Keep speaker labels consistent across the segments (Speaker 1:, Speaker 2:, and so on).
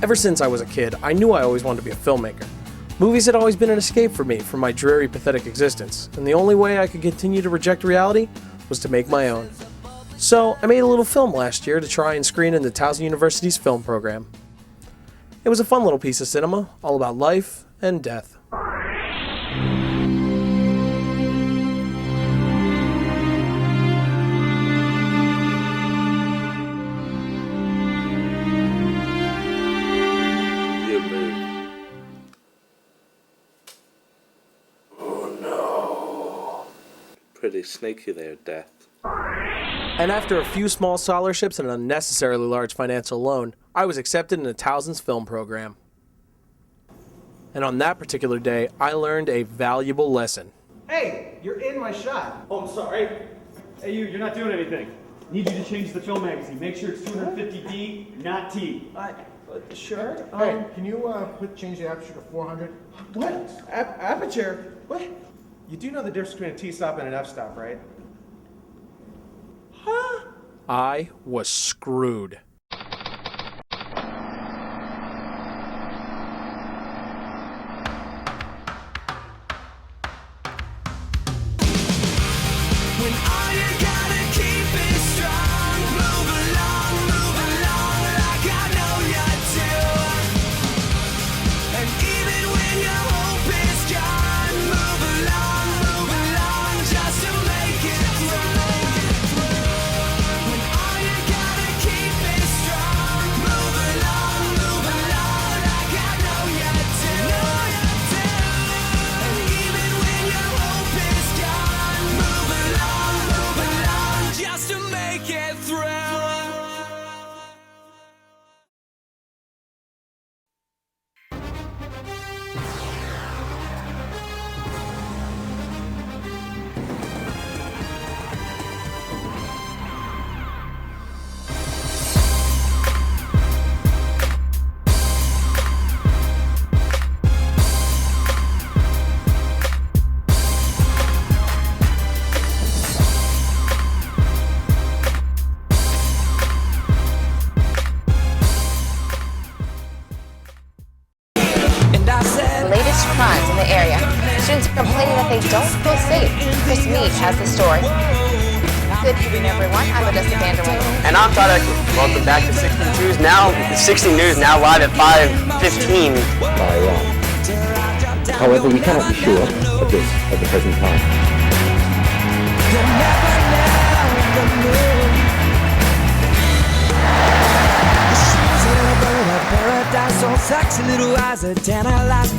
Speaker 1: Ever since I was a kid, I knew I always wanted to be a filmmaker. Movies had always been an escape for me from my dreary, pathetic existence, and the only way I could continue to reject reality was to make my own. So, I made a little film last year to try and screen in the Towson University's film program. It was a fun little piece of cinema, all about life and death.
Speaker 2: Pretty sneaky there, Death.
Speaker 1: And after a few small scholarships and an unnecessarily large financial loan, I was accepted into Towson's film program. And on that particular day, I learned a valuable lesson.
Speaker 3: Hey, you're in my shot.
Speaker 4: Oh, I'm sorry. Hey, you're not doing anything. Need you to change the film magazine. Make sure it's 250D, not T.
Speaker 3: Sure.
Speaker 5: Hey, can you change the aperture to 400?
Speaker 3: What? Aperture? What? You do know the difference between a T-stop and an F-stop, right?
Speaker 1: Huh? I was screwed.
Speaker 6: Crimes in the area. Students are complaining that they don't feel safe. Chris Mead has the story. Good evening, everyone. I'm Odessa Vanderway.
Speaker 7: And I'm Todd. Welcome back to 60 News Now. 60 News Now live at 5:15.
Speaker 8: However, we cannot be sure of this at the present time.
Speaker 9: Sexy little eyes that tantalize.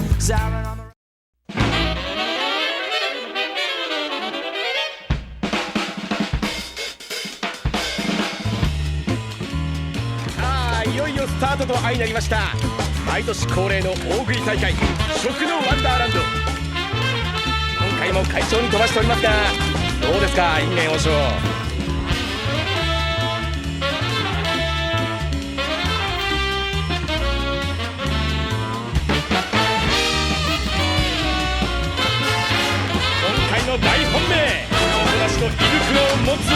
Speaker 10: いよいよスタートと相なりました。毎年恒例の大食い大会、食のワンダーランド。今回も快調に飛ばしておりますが、どうですか、因縁王将。大本命、友達と胃袋を持つ男。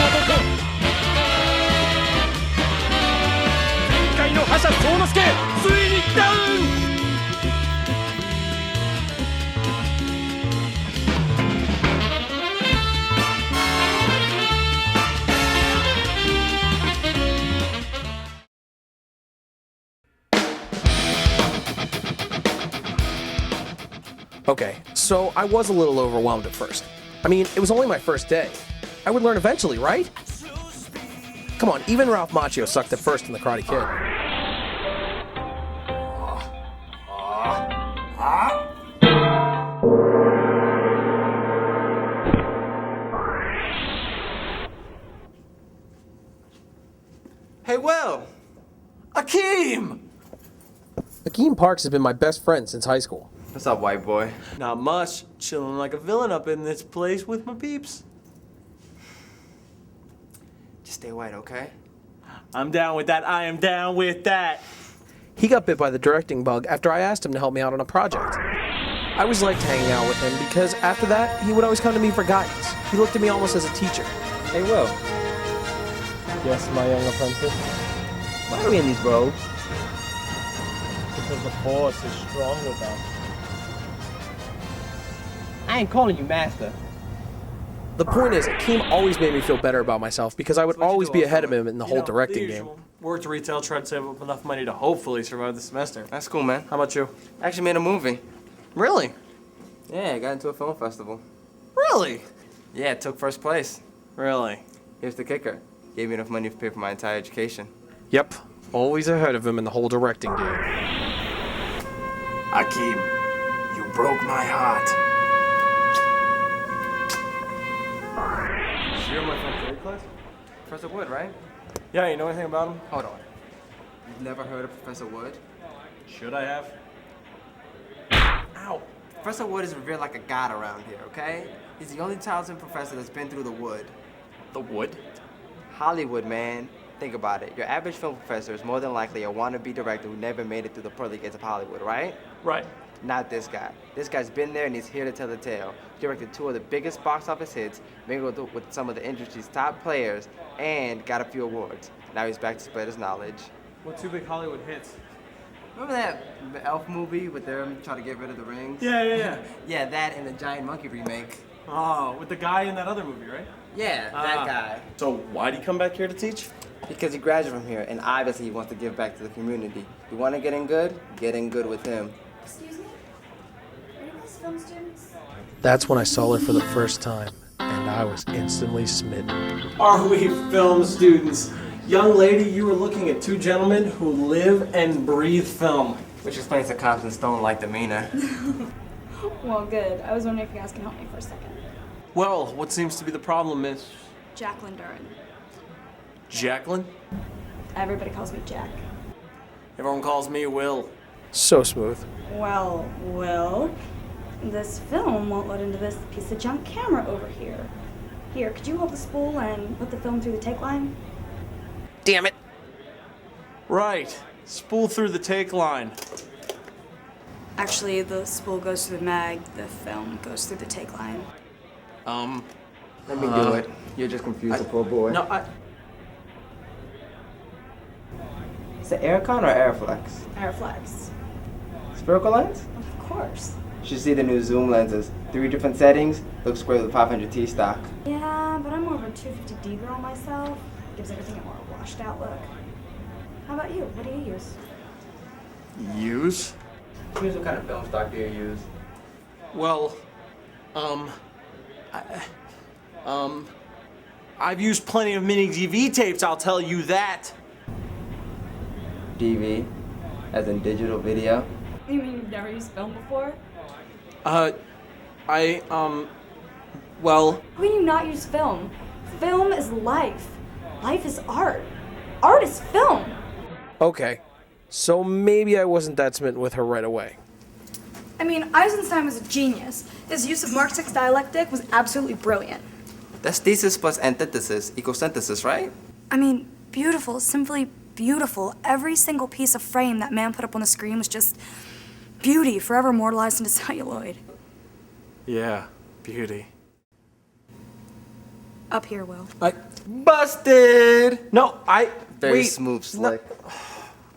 Speaker 10: 前回の覇者宗之助、ついにダウン。
Speaker 1: Okay, so I was a little overwhelmed at first. I mean, it was only my first day. I would learn eventually, right? Come on, even Ralph Macchio sucked at first in The Karate Kid.
Speaker 3: Hey, Will! Akeem!
Speaker 1: Akeem Parks has been my best friend since high school.
Speaker 3: What's up, white boy? Not much. Chilling like a villain up in this place with my peeps. Just stay white, okay? I'm down with that. I am down with that.
Speaker 1: He got bit by the directing bug after I asked him to help me out on a project. I always liked hanging out with him because after that, he would always come to me for guidance. He looked at me almost as a teacher.
Speaker 11: Hey, Will.
Speaker 1: Yes, my young apprentice.
Speaker 11: Why are we in these robes? The force is strong with us. I ain't calling you master.
Speaker 1: The point is, Akeem always made me feel better about myself because I would always be ahead of him in the whole directing game.
Speaker 12: Worked retail, tried to save up enough money to hopefully survive the semester.
Speaker 13: That's cool, man.
Speaker 12: How about you?
Speaker 13: I actually made a movie.
Speaker 12: Really?
Speaker 13: Yeah, I got into a film festival.
Speaker 12: Really?
Speaker 13: Yeah, it took first place.
Speaker 12: Really?
Speaker 13: Here's the kicker. Gave me enough money to pay for my entire education.
Speaker 1: Yep, always ahead of him in the whole directing game.
Speaker 12: Akeem, you broke my heart. You're my from theory class?
Speaker 13: Professor Wood, right?
Speaker 12: Yeah, you know anything about him?
Speaker 13: Hold on. You've never heard of Professor Wood?
Speaker 12: Should I have?
Speaker 13: Ow! Professor Wood is revered like a god around here, okay? He's the only Towson professor that's been through the wood.
Speaker 12: The wood?
Speaker 13: Hollywood, man. Think about it. Your average film professor is more than likely a wannabe director who never made it through the pearly gates of Hollywood, right?
Speaker 12: Right.
Speaker 13: Not this guy. This guy's been there and he's here to tell the tale. He directed 2 of the biggest box office hits, mingled with some of the industry's top players, and got a few awards. Now he's back to spread his knowledge.
Speaker 12: What 2 big Hollywood hits?
Speaker 13: Remember that Elf movie with them trying to get rid of the rings?
Speaker 12: Yeah.
Speaker 13: Yeah, that and the Giant Monkey remake.
Speaker 12: Oh, with the guy in that other movie, right?
Speaker 13: Yeah, that guy.
Speaker 12: So why'd he come back here to teach?
Speaker 13: Because he graduated from here, and obviously he wants to give back to the community. You want to get in good with him.
Speaker 14: Excuse me? Are you guys film students?
Speaker 1: That's when I saw her for the first time, and I was instantly smitten.
Speaker 12: Are we film students? Young lady, you were looking at 2 gentlemen who live and breathe film.
Speaker 13: Which explains the Compton Stone-like demeanor.
Speaker 14: Well, good. I was wondering if you guys can help me for a second.
Speaker 12: Well, what seems to be the problem, Miss?
Speaker 14: Jacqueline Duran.
Speaker 12: Jacqueline?
Speaker 14: Everybody calls me Jack.
Speaker 12: Everyone calls me Will.
Speaker 1: So smooth.
Speaker 14: Well, Will, this film won't load into this piece of junk camera over here. Here, could you hold the spool and put the film through the take line?
Speaker 1: Damn it.
Speaker 12: Right. Spool through the take line.
Speaker 14: Actually, the spool goes through the mag, the film goes through the take line.
Speaker 13: Let me do it. You're just confused, the poor boy.
Speaker 12: No,
Speaker 13: Is it Aircon or Airflex?
Speaker 14: Airflex.
Speaker 13: Spherical lens?
Speaker 14: Of course.
Speaker 13: You should see the new zoom lenses. 3 different settings, looks great with 500T stock.
Speaker 14: Yeah, but I'm more of a 250D girl myself. Gives everything a more washed out look. How about you? What do you use?
Speaker 12: Use?
Speaker 13: What kind of film stock do you use?
Speaker 12: Well, I've used plenty of mini DV tapes, I'll tell you that.
Speaker 13: DV, as in digital video?
Speaker 14: You mean you've never used film before?
Speaker 12: Well...
Speaker 14: How can you not use film? Film is life. Life is art. Art is film.
Speaker 1: Okay, so maybe I wasn't that smitten with her right away.
Speaker 14: I mean, Eisenstein was a genius. His use of Marxist dialectic was absolutely brilliant.
Speaker 13: That's thesis plus antithesis equals synthesis, right?
Speaker 14: I mean, beautiful, simply beautiful. Every single piece of frame that man put up on the screen was just beauty, forever immortalized into celluloid.
Speaker 12: Yeah, beauty.
Speaker 14: Up here, Will.
Speaker 12: Busted! No,
Speaker 13: Very smooth, slick.
Speaker 12: No.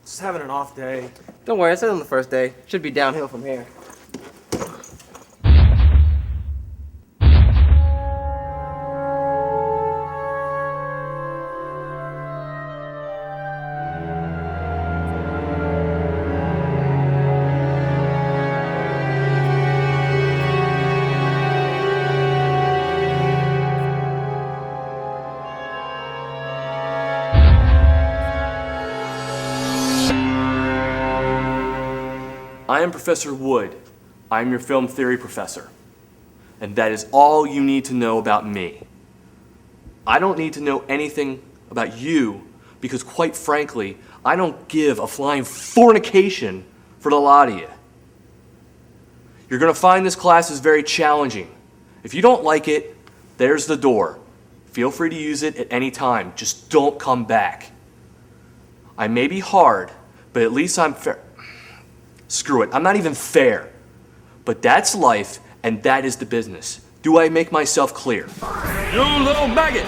Speaker 12: Just having an off day.
Speaker 13: Don't worry, I said on the first day. Should be downhill from here.
Speaker 15: I am Professor Wood. I am your film theory professor. And that is all you need to know about me. I don't need to know anything about you because, quite frankly, I don't give a flying fornication for the lot of you. You're going to find this class is very challenging. If you don't like it, there's the door. Feel free to use it at any time. Just don't come back. I may be hard, but at least I'm fair. Screw it, I'm not even fair. But that's life, and that is the business. Do I make myself clear?
Speaker 10: You little maggot!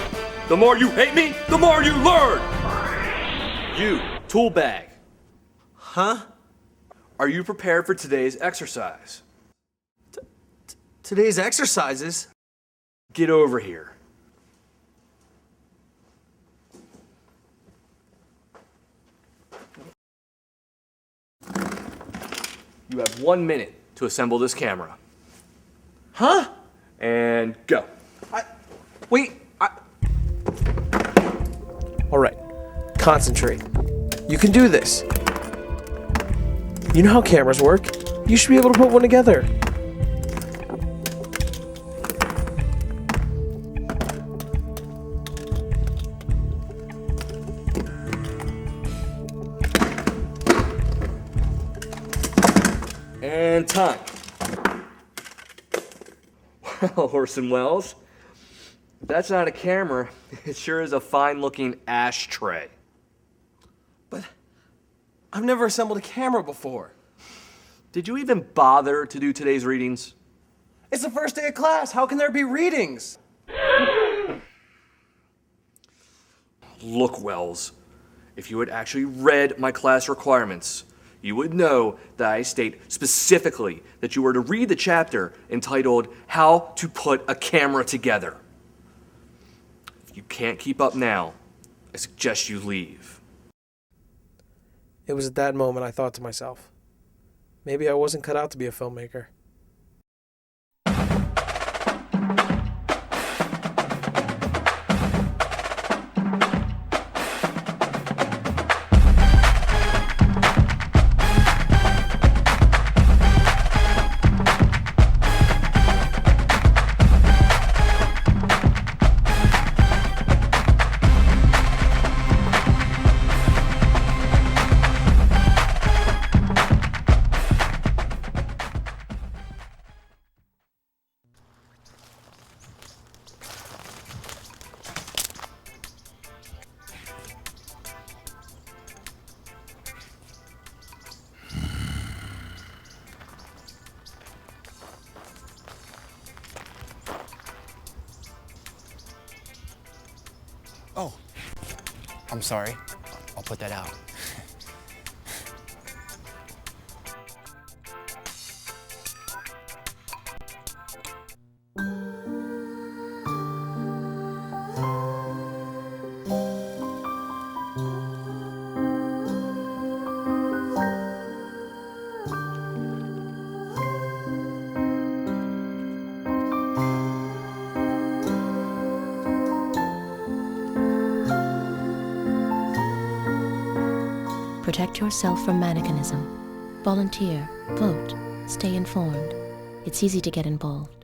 Speaker 10: The more you hate me, the more you learn!
Speaker 15: You, tool bag.
Speaker 12: Huh?
Speaker 15: Are you prepared for today's exercise?
Speaker 1: Today's exercises?
Speaker 15: Get over here. You have 1 minute to assemble this camera.
Speaker 1: Huh?
Speaker 15: And go.
Speaker 1: All right, concentrate. You can do this. You know how cameras work. You should be able to put one together.
Speaker 15: And time. Well, Orson Welles, if that's not a camera, it sure is a fine-looking ashtray.
Speaker 1: But I've never assembled a camera before.
Speaker 15: Did you even bother to do today's readings?
Speaker 1: It's the first day of class. How can there be readings?
Speaker 15: Look, Wells, if you had actually read my class requirements, you would know that I state specifically that you were to read the chapter entitled How to Put a Camera Together. If you can't keep up now, I suggest you leave.
Speaker 1: It was at that moment I thought to myself, maybe I wasn't cut out to be a filmmaker.
Speaker 16: Oh, I'm sorry. I'll put that out.
Speaker 17: Protect yourself from mannequinism. Volunteer, vote, stay informed. It's easy to get involved.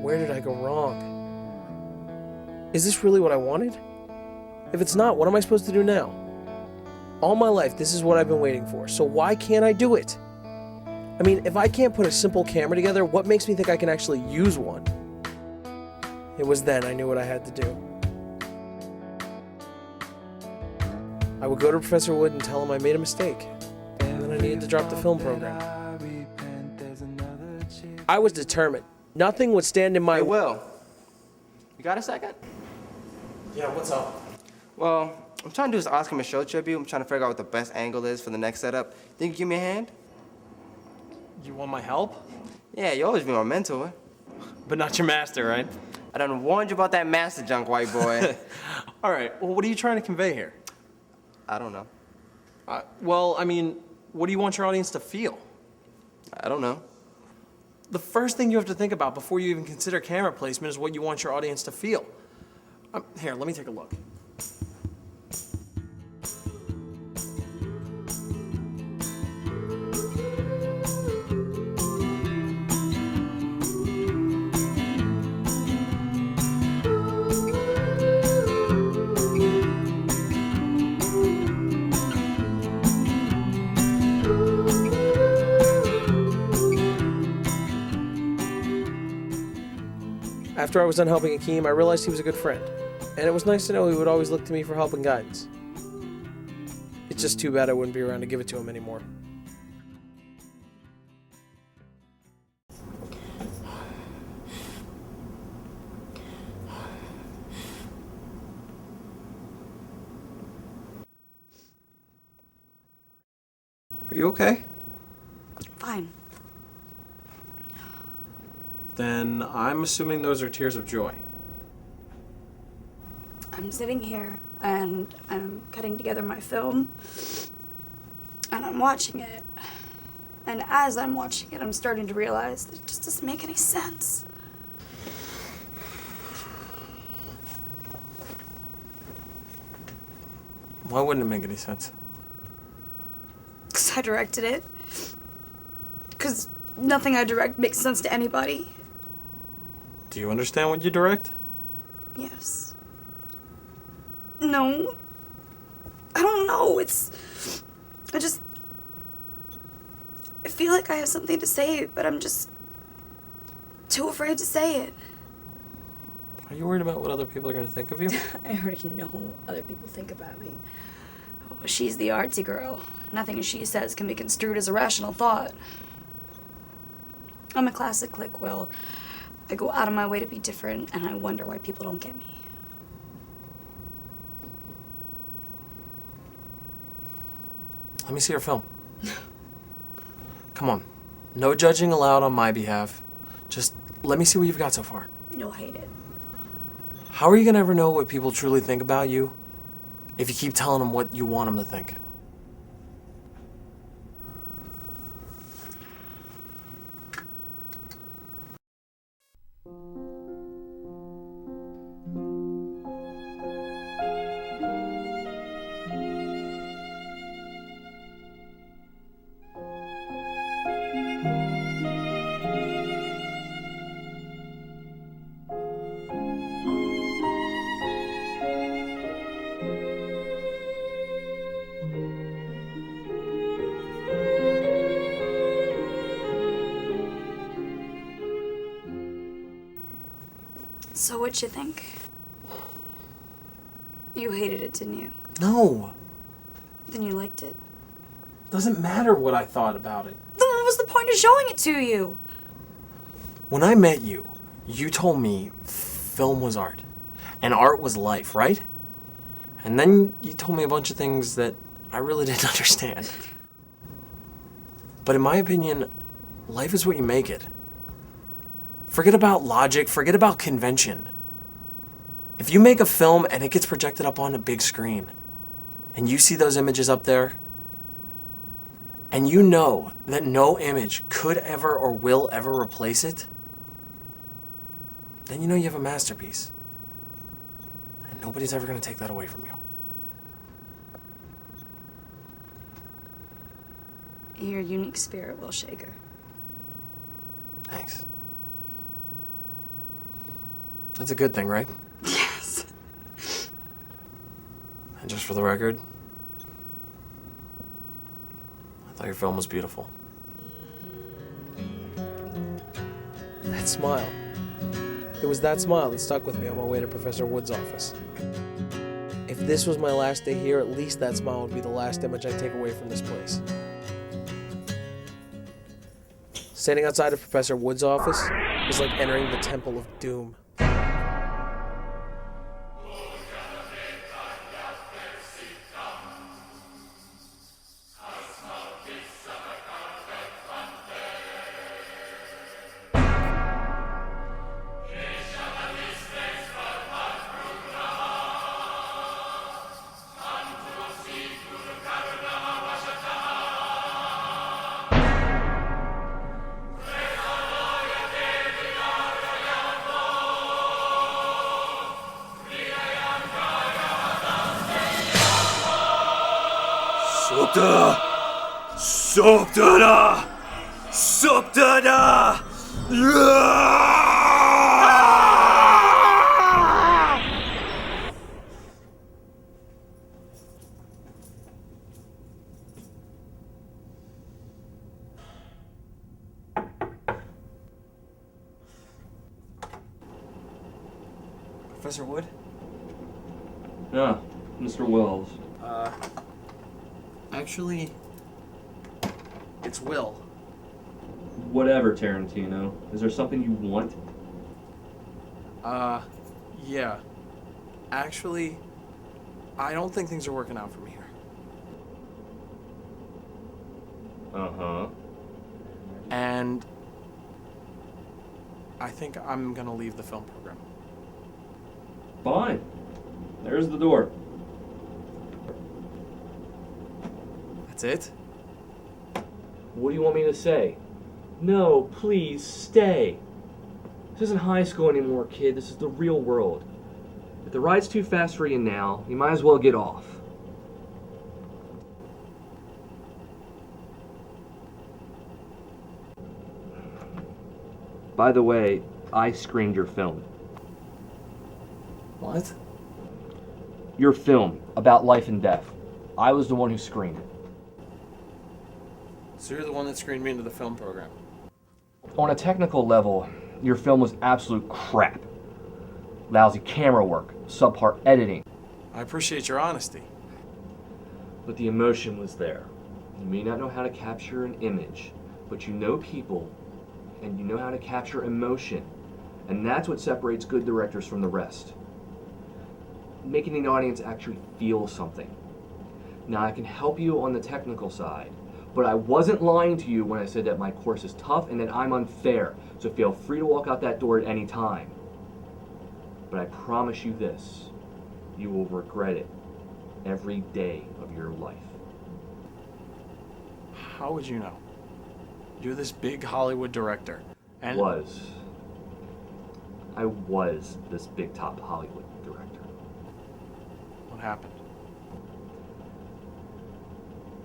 Speaker 1: Where did I go wrong? Is this really what I wanted? If it's not, what am I supposed to do now? All my life, this is what I've been waiting for, so why can't I do it? I mean, if I can't put a simple camera together, what makes me think I can actually use one? It was then I knew what I had to do. I would go to Professor Wood and tell him I made a mistake, and then I needed to drop the film program. I was determined. Nothing would stand in my way.
Speaker 13: Will, you got a second?
Speaker 1: Yeah, what's up?
Speaker 13: Well, I'm trying to do this Oscar Michaud tribute. I'm trying to figure out what the best angle is for the next setup. Think you can give me a hand?
Speaker 1: You want my help?
Speaker 13: Yeah, you always be my mentor.
Speaker 1: But not your master, right?
Speaker 13: I done warned you about that master junk, white boy.
Speaker 1: All right, well, what are you trying to convey here?
Speaker 13: I don't know.
Speaker 1: Well, I mean, what do you want your audience to feel?
Speaker 13: I don't know.
Speaker 1: The first thing you have to think about before you even consider camera placement is what you want your audience to feel. Here, let me take a look. After I was done helping Akeem, I realized he was a good friend, and it was nice to know he would always look to me for help and guidance. It's just too bad I wouldn't be around to give it to him anymore. Are you okay?
Speaker 14: Fine.
Speaker 1: Then I'm assuming those are tears of joy.
Speaker 14: I'm sitting here and I'm cutting together my film and I'm watching it. And as I'm watching it, I'm starting to realize that it just doesn't make any sense.
Speaker 1: Why wouldn't it make any sense?
Speaker 14: Because I directed it. Because nothing I direct makes sense to anybody.
Speaker 1: Do you understand what you direct?
Speaker 14: Yes. No. I don't know. I feel like I have something to say, but I'm just too afraid to say it.
Speaker 1: Are you worried about what other people are going to think of you?
Speaker 14: I already know what other people think about me. Oh, she's the artsy girl. Nothing she says can be construed as a rational thought. I'm a classic clique, Will. I go out of my way to be different, and I wonder why people don't get me.
Speaker 1: Let me see your film. Come on. No judging allowed on my behalf. Just let me see what you've got so far.
Speaker 14: You'll hate it.
Speaker 1: How are you going to ever know what people truly think about you if you keep telling them what you want them to think?
Speaker 14: So what'd you think? You hated it, didn't you?
Speaker 1: No.
Speaker 14: Then you liked it.
Speaker 1: Doesn't matter what I thought about it.
Speaker 14: Then what was the point of showing it to you?
Speaker 1: When I met you, you told me film was art. And art was life, right? And then you told me a bunch of things that I really didn't understand. But in my opinion, life is what you make it. Forget about logic, forget about convention. If you make a film and it gets projected up on a big screen, and you see those images up there, and you know that no image could ever or will ever replace it, then you know you have a masterpiece. And nobody's ever going to take that away from you.
Speaker 14: Your unique spirit, Will Shaker.
Speaker 1: Thanks. That's a good thing, right?
Speaker 14: Yes.
Speaker 1: And just for the record, I thought your film was beautiful. That smile. It was that smile that stuck with me on my way to Professor Wood's office. If this was my last day here, at least that smile would be the last image I take away from this place. Standing outside of Professor Wood's office is like entering the Temple of Doom.
Speaker 10: Subdana! Subdana!
Speaker 1: Professor Wood?
Speaker 15: Yeah, Mr. Wells.
Speaker 1: Actually, it's Will.
Speaker 15: Whatever, Tarantino. Is there something you want?
Speaker 1: Yeah. Actually, I don't think things are working out for me here.
Speaker 15: Uh-huh.
Speaker 1: And I think I'm gonna leave the film program.
Speaker 15: Fine. There's the door.
Speaker 1: That's it?
Speaker 15: What do you want me to say? No, please, stay. This isn't high school anymore, kid. This is the real world. If the ride's too fast for you now, you might as well get off. By the way, I screened your film.
Speaker 1: What?
Speaker 15: Your film about life and death. I was the one who screened it.
Speaker 1: So you're the one that screened me into the film program?
Speaker 15: On a technical level, your film was absolute crap. Lousy camera work, subpar editing.
Speaker 1: I appreciate your honesty.
Speaker 15: But the emotion was there. You may not know how to capture an image, but you know people, and you know how to capture emotion. And that's what separates good directors from the rest. Making the audience actually feel something. Now, I can help you on the technical side, but I wasn't lying to you when I said that my course is tough and that I'm unfair, so feel free to walk out that door at any time. But I promise you this, you will regret it every day of your life.
Speaker 1: How would you know? You're this big Hollywood director, and...
Speaker 15: I was this big top Hollywood director.
Speaker 1: What happened?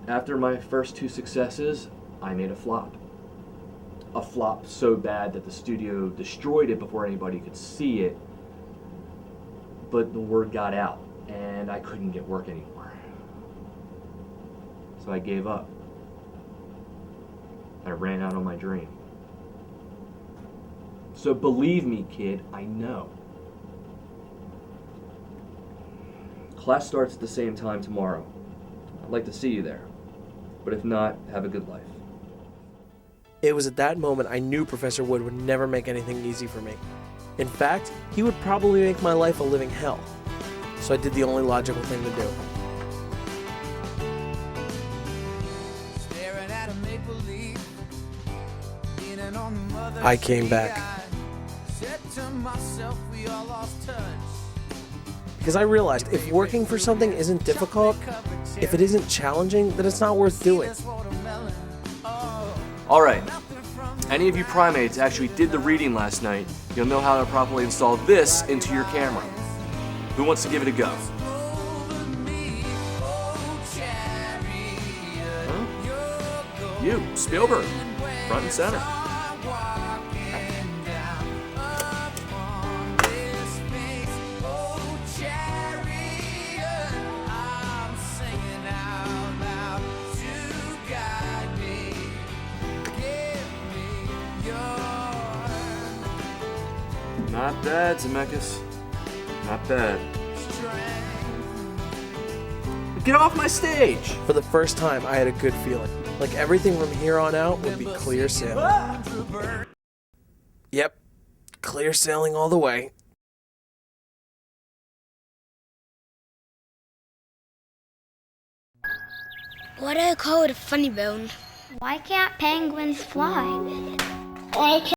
Speaker 15: After my first 2 successes, I made a flop. A flop so bad that the studio destroyed it before anybody could see it, but the word got out, and I couldn't get work anymore. So I gave up. I ran out on my dream. So believe me, kid, I know. Class starts at the same time tomorrow. I'd like to see you there. But if not, have a good life.
Speaker 1: It was at that moment I knew Professor Wood would never make anything easy for me. In fact, he would probably make my life a living hell. So I did the only logical thing to do. I came back. Because I realized if working for something isn't difficult, if it isn't challenging, then it's not worth doing.
Speaker 15: Alright, any of you primates actually did the reading last night, you'll know how to properly install this into your camera. Who wants to give it a go? Huh? You, Spielberg, front and center. Not bad, Zemeckis. Not bad. Get off my stage!
Speaker 1: For the first time, I had a good feeling. Like everything from here on out would be clear sailing. Yep, clear sailing all the way.
Speaker 18: Why do I call it a funny bone?
Speaker 19: Why can't penguins fly?